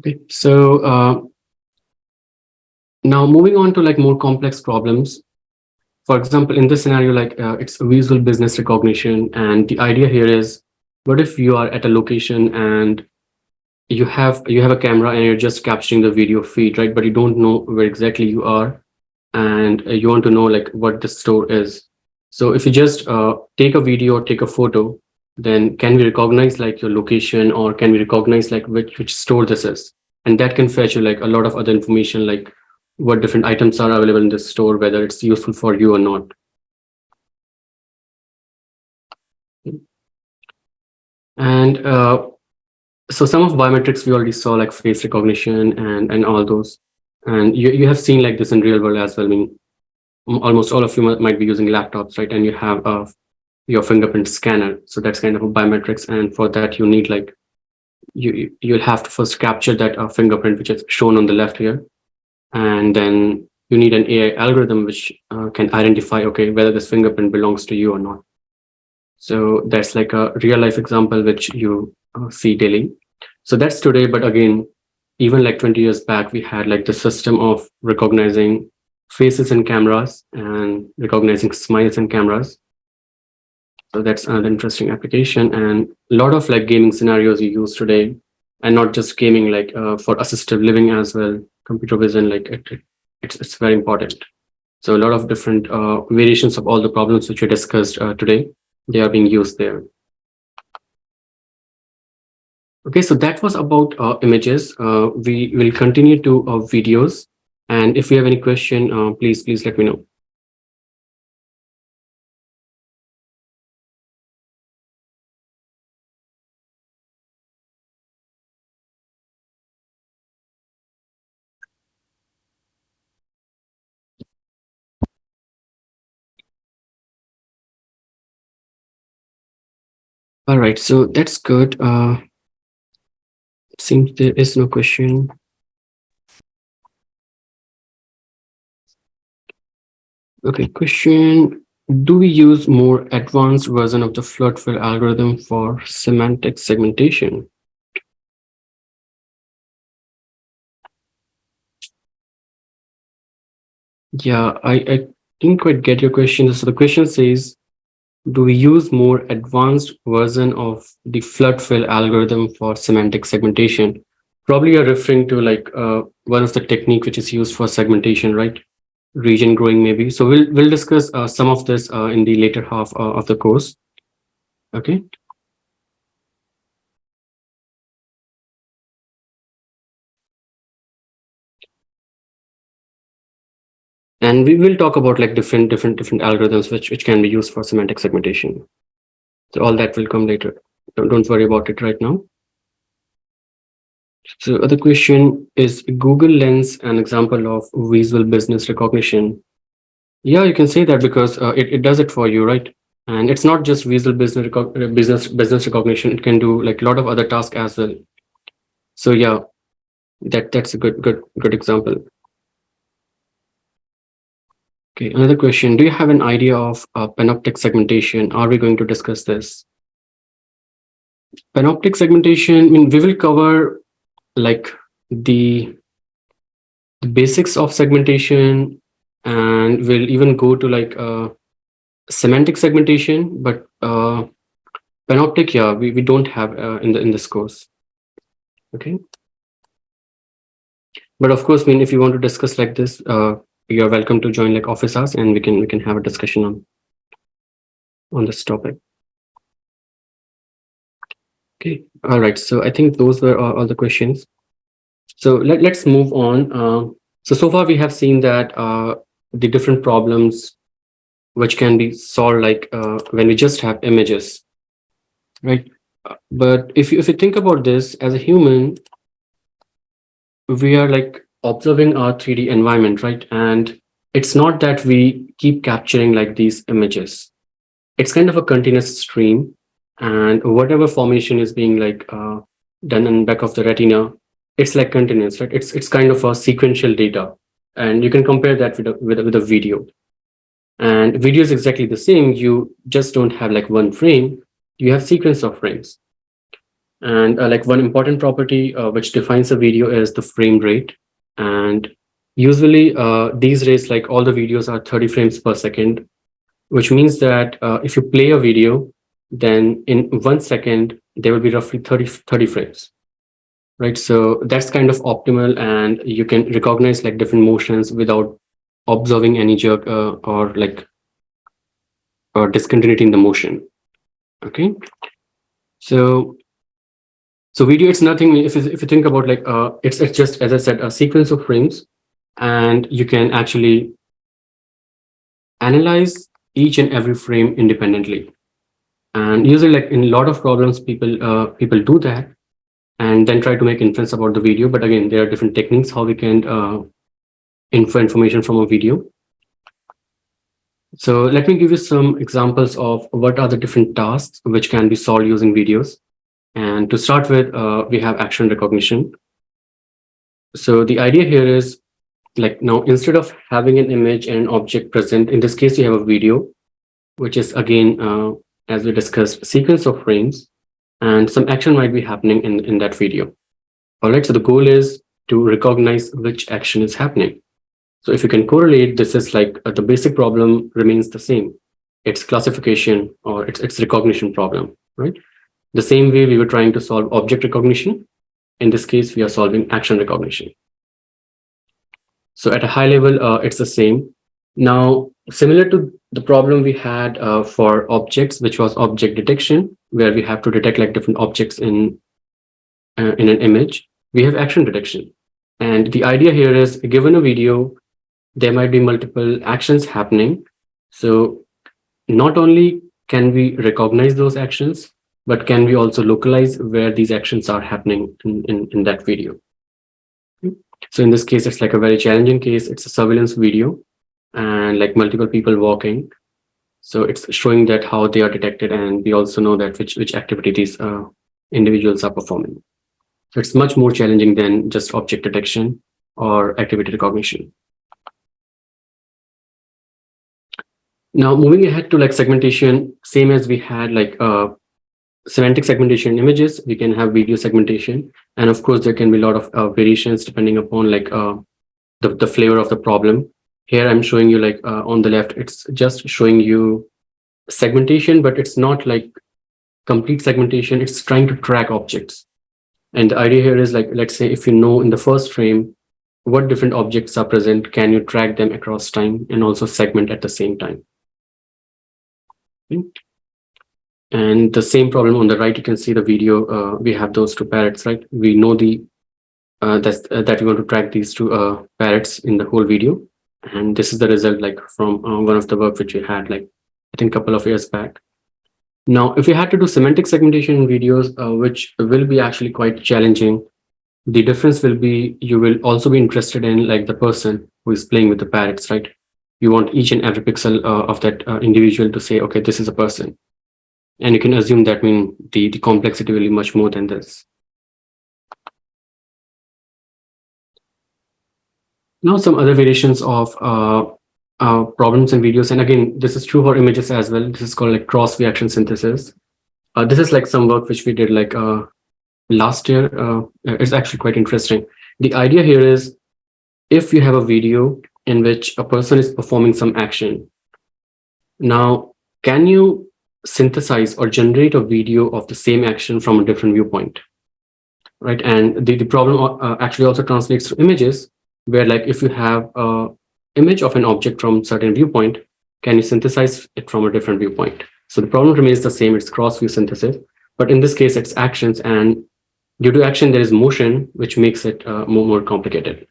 Okay, so now moving on to like more complex problems. For example, in this scenario, like it's visual business recognition, and the idea here is, what if you are at a location and you have a camera and you're just capturing the video feed, right? But you don't know where exactly you are, and you want to know like what the store is. So if you just take a video or take a photo, then can we recognize like your location, or can we recognize like which store this is? And that can fetch you like a lot of other information, like what different items are available in this store, whether it's useful for you or not. And so some of biometrics we already saw, like face recognition and all those. And you have seen like this in real world as well. I mean, almost all of you might be using laptops, right? And you have your fingerprint scanner. So that's kind of a biometrics. And for that, you need like, you'll have to first capture that fingerprint, which is shown on the left here. And then you need an AI algorithm which can identify, okay, whether this fingerprint belongs to you or not. So that's like a real life example which you see daily. So that's today. But again, even like 20 years back, we had like the system of recognizing faces in cameras and recognizing smiles in cameras. So that's another interesting application, and a lot of like gaming scenarios you use today, and not just gaming, like for assistive living as well. Computer vision, like it's very important. So a lot of different variations of all the problems which we discussed today, they are being used there. Okay, so that was about images. We will continue to videos, and if you have any question, please let me know. All right, so that's good. Seems there is no question. Okay, question. Do we use more advanced version of the flood fill algorithm for semantic segmentation? Yeah, I didn't quite get your question. So the question says, do we use more advanced version of the flood fill algorithm for semantic segmentation? Probably you're referring to like one of the technique which is used for segmentation, right? Region growing maybe. So we'll discuss some of this in the later half of the course. Okay. And we will talk about like different algorithms which can be used for semantic segmentation. So all that will come later. Don't worry about it right now. So other question is, Google Lens an example of visual business recognition? Yeah, you can say that because it does it for you, right? And it's not just visual business recognition. It can do like a lot of other tasks as well. So yeah, that's a good example. Okay, another question. Do you have an idea of panoptic segmentation? Are we going to discuss this? Panoptic segmentation, I mean, we will cover like the basics of segmentation, and we'll even go to like semantic segmentation, but panoptic, yeah, we don't have in this course. Okay. But of course, I mean, if you want to discuss like this, you're welcome to join like office hours, and we can have a discussion on this topic. Okay. All right. So I think those were all the questions. So let's move on. So far we have seen that the different problems which can be solved like when we just have images, right? But if you think about this as a human, we are like observing our 3D environment, right? And it's not that we keep capturing like these images. It's kind of a continuous stream, and whatever formation is being like done in back of the retina, it's like continuous, right? It's kind of a sequential data, and you can compare that with a video. And video is exactly the same. You just don't have like one frame, you have sequence of frames. And like one important property which defines a video is the frame rate. And usually these days, like all the videos are 30 frames per second, which means that if you play a video, then in 1 second, there will be roughly 30 frames, right? So that's kind of optimal, and you can recognize like different motions without observing any jerk or like or discontinuity in the motion. Okay. So video, it's nothing. If you think about like it's just, as I said, a sequence of frames, and you can actually analyze each and every frame independently. And usually, like in a lot of problems, people do that and then try to make inference about the video. But again, there are different techniques how we can infer information from a video. So let me give you some examples of what are the different tasks which can be solved using videos. And to start with, we have action recognition. So the idea here is, like, now instead of having an image and an object present, in this case you have a video, which is again, as we discussed, sequence of frames, and some action might be happening in that video. All right, so the goal is to recognize which action is happening. So if you can correlate, this is like the basic problem remains the same. It's classification, or it's recognition problem, right? The same way we were trying to solve object recognition, in this case we are solving action recognition. So at a high level, it's the same. Now, similar to the problem we had for objects, which was object detection, where we have to detect like different objects in an image, we have action detection. And the idea here is, given a video, there might be multiple actions happening. So not only can we recognize those actions, but can we also localize where these actions are happening in that video. So in this case, it's like a very challenging case. It's a surveillance video and like multiple people walking. So it's showing that how they are detected, and we also know that which activity these individuals are performing. So it's much more challenging than just object detection or activity recognition. Now, moving ahead to like segmentation, same as we had like semantic segmentation images, we can have video segmentation. And of course, there can be a lot of variations depending upon like the flavor of the problem. Here, I'm showing you like on the left, it's just showing you segmentation, but it's not like complete segmentation. It's trying to track objects. And the idea here is like, let's say if you know in the first frame what different objects are present, can you track them across time and also segment at the same time? Okay. And the same problem on the right, you can see the video. We have those two parrots, right? We know that we want to track these two parrots in the whole video. And this is the result like from one of the work which we had like, I think a couple of years back. Now, if you had to do semantic segmentation in videos, which will be actually quite challenging, the difference will be you will also be interested in like the person who is playing with the parrots, right? You want each and every pixel of that individual to say, okay, this is a person. And you can assume that the complexity will be much more than this. Now, some other variations of problems in videos. And again, this is true for images as well. This is called like cross reaction synthesis. This is like some work which we did like last year. It's actually quite interesting. The idea here is, if you have a video in which a person is performing some action, now can you synthesize or generate a video of the same action from a different viewpoint, right? And the problem actually also translates to images, where like if you have a image of an object from certain viewpoint, can you synthesize it from a different viewpoint? So the problem remains the same. It's cross view synthesis, but in this case it's actions, and due to action there is motion, which makes it more complicated.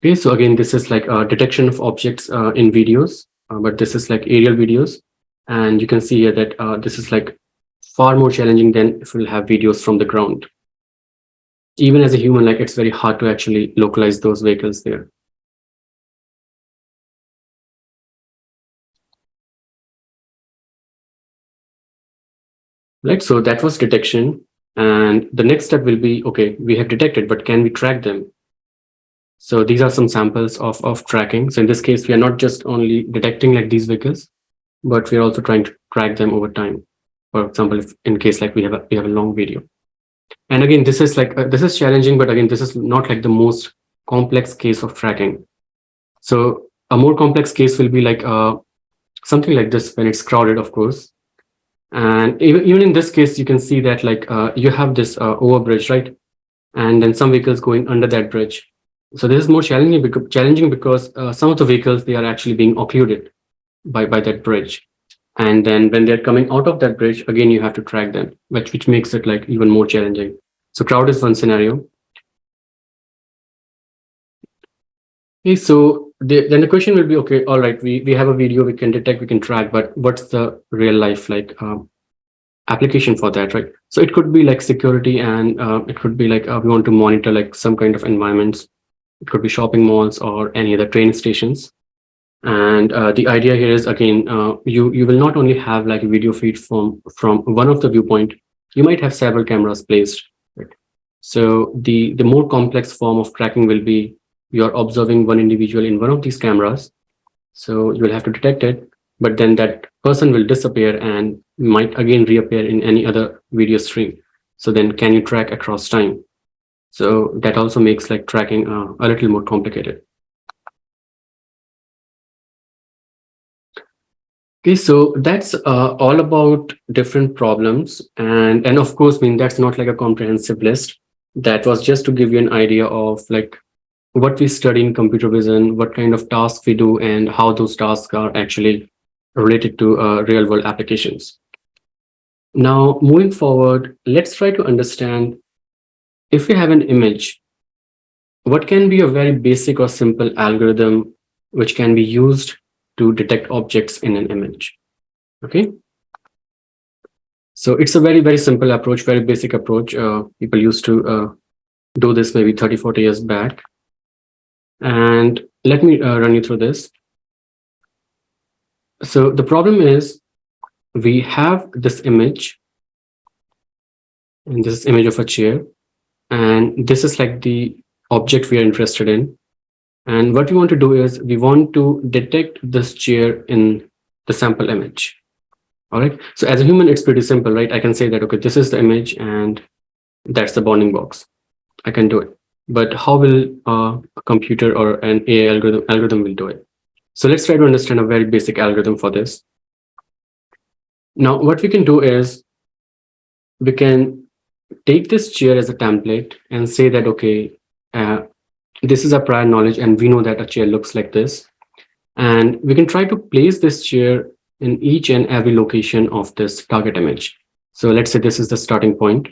Okay, so again, this is like a detection of objects in videos, but this is like aerial videos. And you can see here that this is like far more challenging than if we'll have videos from the ground. Even as a human, like it's very hard to actually localize those vehicles there. Right, so that was detection. And the next step will be, okay, we have detected, but can we track them? So these are some samples of tracking. So in this case, we are not just only detecting like these vehicles, but we're also trying to track them over time. For example, if in case like we have a long video. And again, this is like this is challenging, but again, this is not like the most complex case of tracking. So a more complex case will be like something like this when it's crowded, of course. And even in this case, you can see that like you have this overbridge, right? And then some vehicles going under that bridge. So this is more challenging because some of the vehicles, they are actually being occluded by that bridge. And then when they're coming out of that bridge, again, you have to track them, which makes it like even more challenging. So crowd is one scenario. Okay, so then the question will be, okay, all right, we have a video, we can detect, we can track, but what's the real life like application for that, right? So it could be like security, and it could be like we want to monitor like some kind of environments. It could be shopping malls or any other train stations. And the idea here is, again, you will not only have like a video feed from one of the viewpoint, you might have several cameras placed. Right? So the more complex form of tracking will be you're observing one individual in one of these cameras. So you will have to detect it, but then that person will disappear and might again reappear in any other video stream. So then can you track across time? So that also makes like tracking a little more complicated. Okay, so that's all about different problems, and of course, I mean that's not like a comprehensive list. That was just to give you an idea of like what we study in computer vision, what kind of tasks we do, and how those tasks are actually related to real world applications. Now, moving forward, let's try to understand if we have an image, what can be a very basic or simple algorithm which can be used to detect objects in an image. Okay. So it's a very, very simple approach, very basic approach. People used to do this maybe 30, 40 years back. And let me run you through this. So the problem is we have this image, and this is image of a chair, and this is like the object we are interested in. And what we want to do is we want to detect this chair in the sample image. All right. So as a human, it's pretty simple, right? I can say that, okay, this is the image and that's the bounding box. I can do it. But how will a computer or an AI algorithm will do it? So let's try to understand a very basic algorithm for this. Now, what we can do is we can take this chair as a template and say that, okay, this is a prior knowledge and we know that a chair looks like this. And we can try to place this chair in each and every location of this target image. So let's say this is the starting point.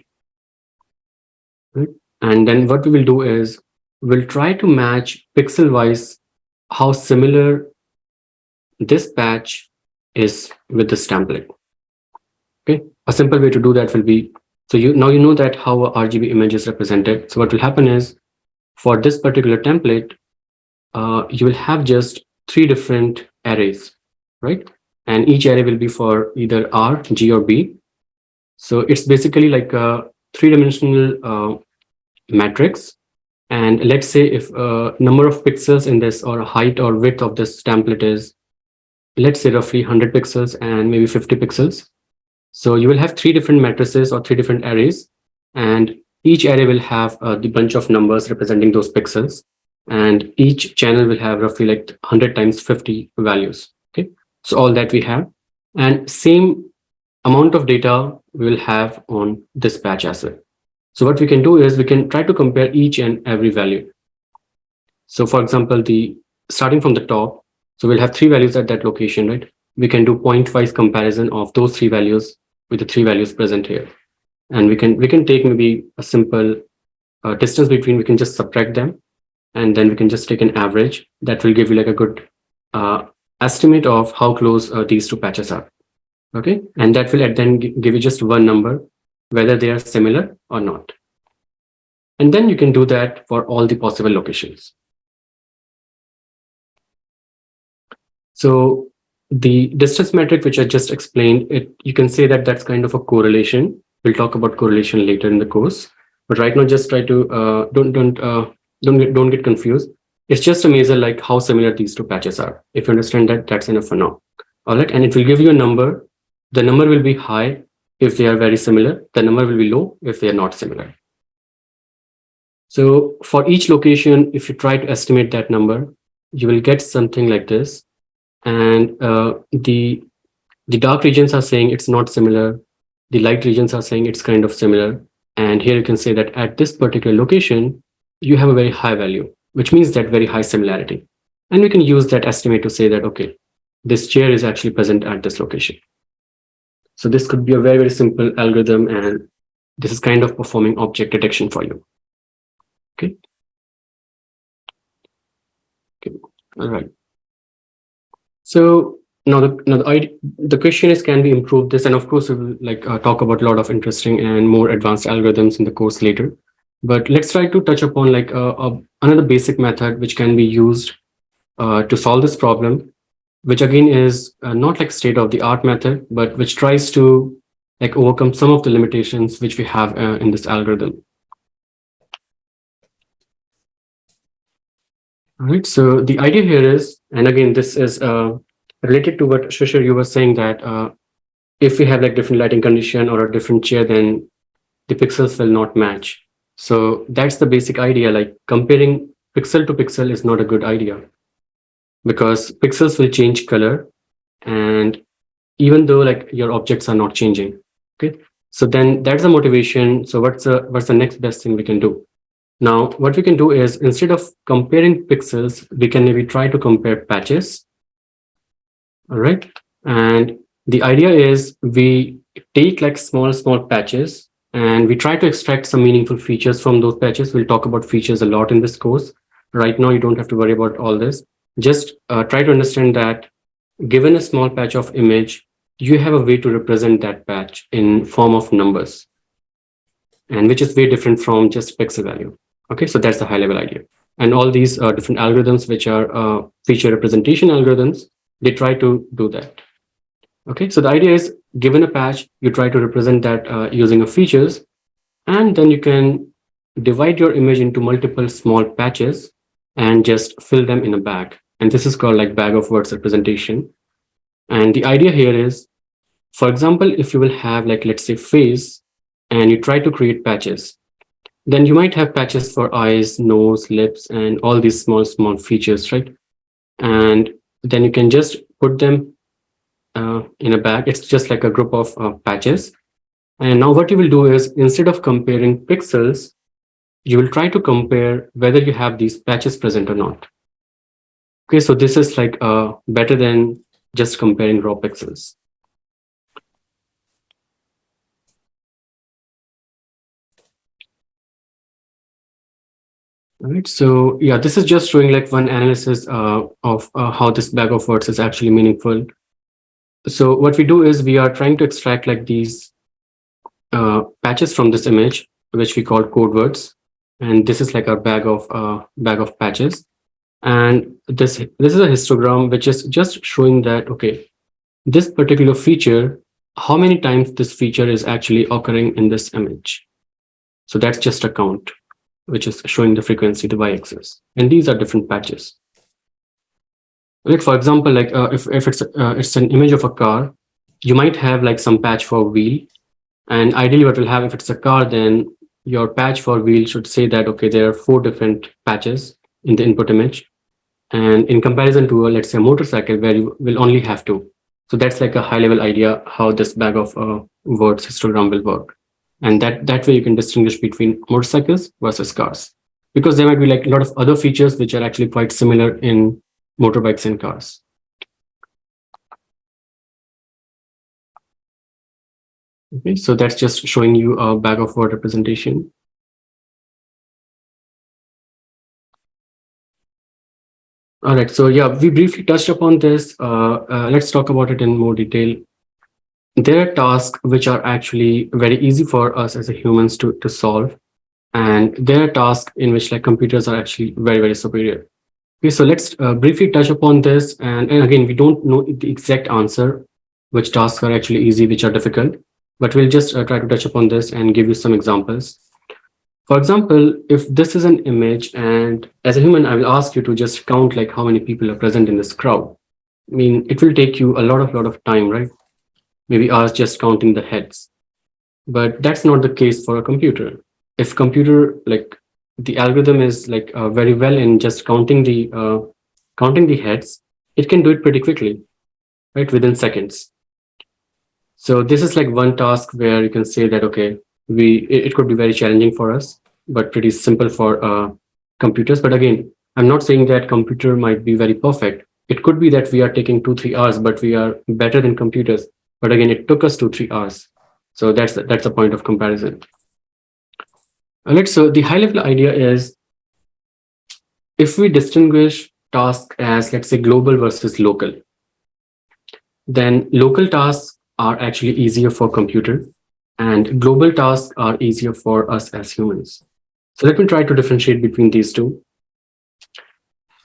Right? And then what we will do is we'll try to match pixel wise how similar this patch is with this template. Okay, a simple way to do that will be, so now you know that how a RGB image is represented. So what will happen is for this particular template, you will have just 3 different arrays, right? And each array will be for either R, G, or B. So it's basically like a 3-dimensional matrix. And let's say if number of pixels in this or height or width of this template is, let's say roughly 100 pixels and maybe 50 pixels. So you will have 3 different matrices or 3 different arrays, and each array will have the bunch of numbers representing those pixels. And each channel will have roughly like 100 times 50 values. Okay, so all that we have, and same amount of data we will have on this patch as well. So what we can do is we can try to compare each and every value. So for example, the starting from the top, so we'll have 3 values at that location, right? We can do point-wise comparison of those 3 values with the 3 values present here. And we can take maybe a simple distance between, we can just subtract them, and then we can just take an average. That will give you like a good estimate of how close these 2 patches are. Okay, and that will then give you just one number, whether they are similar or not. And then you can do that for all the possible locations. So the distance metric, which I just explained, you can say that that's kind of a correlation. We'll talk about correlation later in the course, but right now just try to don't get confused. It's just a measure like how similar these 2 patches are. If you understand that, that's enough for now. All right, and it will give you a number. The number will be high if they are very similar. The number will be low if they are not similar. So for each location, if you try to estimate that number, you will get something like this. And the dark regions are saying it's not similar. The light regions are saying it's kind of similar. And here you can say that at this particular location, you have a very high value, which means that very high similarity. And we can use that estimate to say that, okay, this chair is actually present at this location. So this could be a very, very simple algorithm, and this is kind of performing object detection for you. Okay. Okay. All right. So now the question is, can we improve this? And of course, we will talk about a lot of interesting and more advanced algorithms in the course later. But let's try to touch upon another basic method which can be used to solve this problem, which again is not like state of the art method, but which tries to overcome some of the limitations which we have in this algorithm. All right. So the idea here is, and again, this is related to what Shishir, you were saying, that if we have different lighting condition or a different chair, then the pixels will not match. So that's the basic idea. Like comparing pixel to pixel is not a good idea, because pixels will change color, and even though your objects are not changing. Okay. So then that's the motivation. So what's the next best thing we can do? Now, what we can do is, instead of comparing pixels, we can maybe try to compare patches. All right. And the idea is we take small patches, and we try to extract some meaningful features from those patches. We'll talk about features a lot in this course. Right now, you don't have to worry about all this. Just try to understand that given a small patch of image, you have a way to represent that patch in form of numbers, and which is way different from just pixel value. Okay, so that's the high level idea. And all these different algorithms, which are feature representation algorithms, they try to do that. Okay, so the idea is, given a patch, you try to represent that using a features, and then you can divide your image into multiple small patches and just fill them in a bag. And this is called bag of words representation. And the idea here is, for example, if you will have let's say face, and you try to create patches, then you might have patches for eyes, nose, lips, and all these small features, right? And then you can just put them in a bag. It's just like a group of patches. And now what you will do is, instead of comparing pixels, you will try to compare whether you have these patches present or not. Okay, so this is better than just comparing raw pixels. All right, so yeah, this is just showing one analysis of how this bag of words is actually meaningful. So what we do is, we are trying to extract these patches from this image, which we call code words, and this is our bag of patches. And this is a histogram which is just showing that, okay, this particular feature, how many times this feature is actually occurring in this image. So that's just a count, which is showing the frequency, the y-axis, and these are different patches. For example, if it's an image of a car, you might have some patch for wheel, and ideally what will have, if it's a car, then your patch for wheel should say that, okay, there are 4 different patches in the input image, and in comparison to let's say a motorcycle, where you will only have 2. So that's a high level idea how this bag of words histogram will work. And that way you can distinguish between motorcycles versus cars, because there might be a lot of other features which are actually quite similar in motorbikes and cars. Okay, so that's just showing you a bag of word representation. All right, so yeah, we briefly touched upon this. Let's talk about it in more detail. There are tasks which are actually very easy for us as a humans to solve, and there are tasks in which computers are actually very, very superior. Okay, so let's briefly touch upon this. And again, we don't know the exact answer, which tasks are actually easy, which are difficult, but we'll just try to touch upon this and give you some examples. For example, if this is an image, and as a human, I will ask you to just count how many people are present in this crowd. I mean, it will take you a lot of time, right? Maybe hours just counting the heads. But that's not the case for a computer. If computer, like, the algorithm is like very well in just counting the heads, it can do it pretty quickly, right, within seconds. So this is like one task where you can say that, okay, it could be very challenging for us, but pretty simple for computers. But again, I'm not saying that computer might be very perfect. It could be that we are taking 2 3 hours, but we are better than computers. But again, it took us 2 3 hours. So that's a point of comparison. All right. So the high level idea is, if we distinguish tasks as, let's say, global versus local, then local tasks are actually easier for computer and global tasks are easier for us as humans. So let me try to differentiate between these two.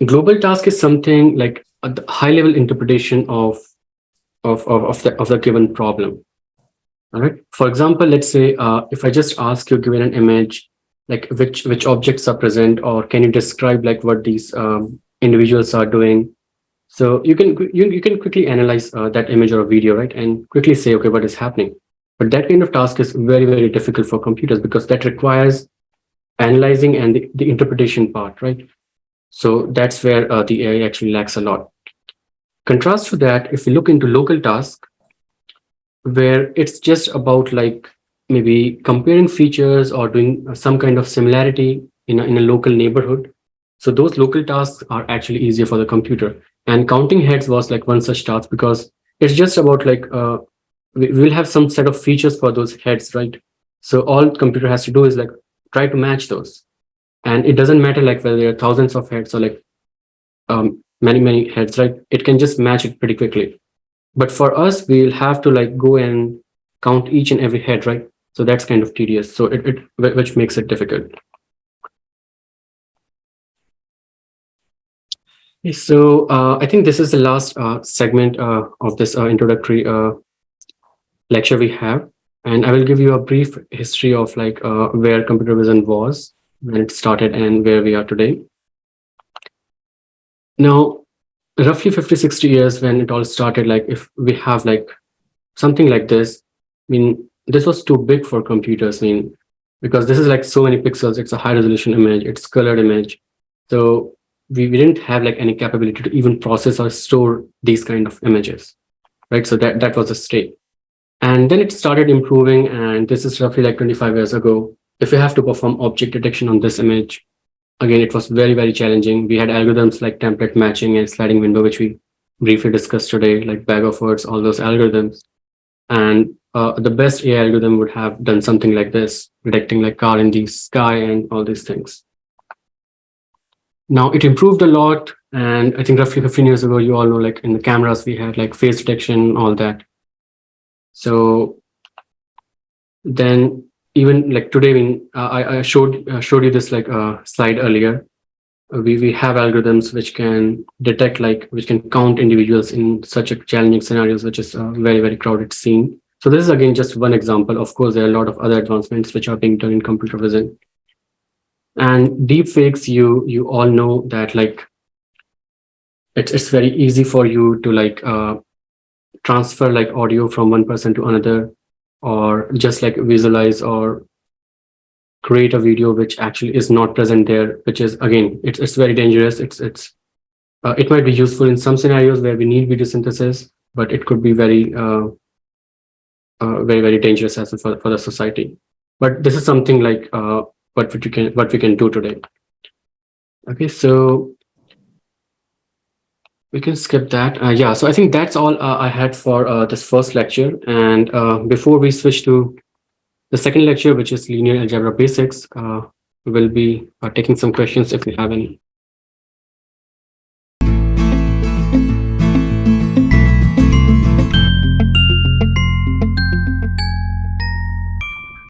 Global task is something like a high level interpretation of the given problem. All right. For example, let's say if I just ask you, given an image, like which objects are present, or can you describe like what these individuals are doing? So you can quickly analyze that image or a video, right, and quickly say, okay, what is happening. But that kind of task is very difficult for computers because that requires analyzing and the interpretation part, right? So that's where the AI actually lacks a lot. Contrast to that, if you look into local tasks, where it's just about like maybe comparing features or doing some kind of similarity in a local neighborhood. So those local tasks are actually easier for the computer. And counting heads was like one such task because it's just about like we will have some set of features for those heads, right? So all computer has to do is like try to match those. And it doesn't matter like whether there are thousands of heads or like many heads, right? It can just match it pretty quickly. But for us, we'll have to like go and count each and every head, right? So that's kind of tedious. So which makes it difficult. Okay, so I think this is the last segment of this introductory lecture we have, and I will give you a brief history of like where computer vision was when it started and where we are today. Now, roughly 50 60 years when it all started, like if we have like something like this, I mean, this was too big for computers. I mean, because this is like so many pixels, it's a high resolution image, it's colored image. So we didn't have like any capability to even process or store these kind of images, right? So that was a state. And then it started improving, and this is roughly like 25 years ago. If you have to perform object detection on this image, again, it was very challenging. We had algorithms like template matching and sliding window, which we briefly discussed today, like bag of words, all those algorithms. And the best AI algorithm would have done something like this, detecting like car in the sky and all these things. Now it improved a lot. And I think roughly 15 years ago, you all know, like in the cameras, we had like face detection, all that. So then even like today, when I showed you this like slide earlier, we have algorithms which can detect like which can count individuals in such a challenging scenarios, which is a very crowded scene. So this is again just one example. Of course, there are a lot of other advancements which are being done in computer vision. And deep fakes, you all know that like it's very easy for you to like transfer like audio from one person to another, or just like visualize or create a video which actually is not present there, which is again it's very dangerous. It might be useful in some scenarios where we need video synthesis, but it could be very dangerous as well for the society. But this is something like what we can do today. Okay, so we can skip that. Yeah, so I think that's all I had for this first lecture. And before we switch to the second lecture, which is linear algebra basics, we'll be taking some questions if you have any.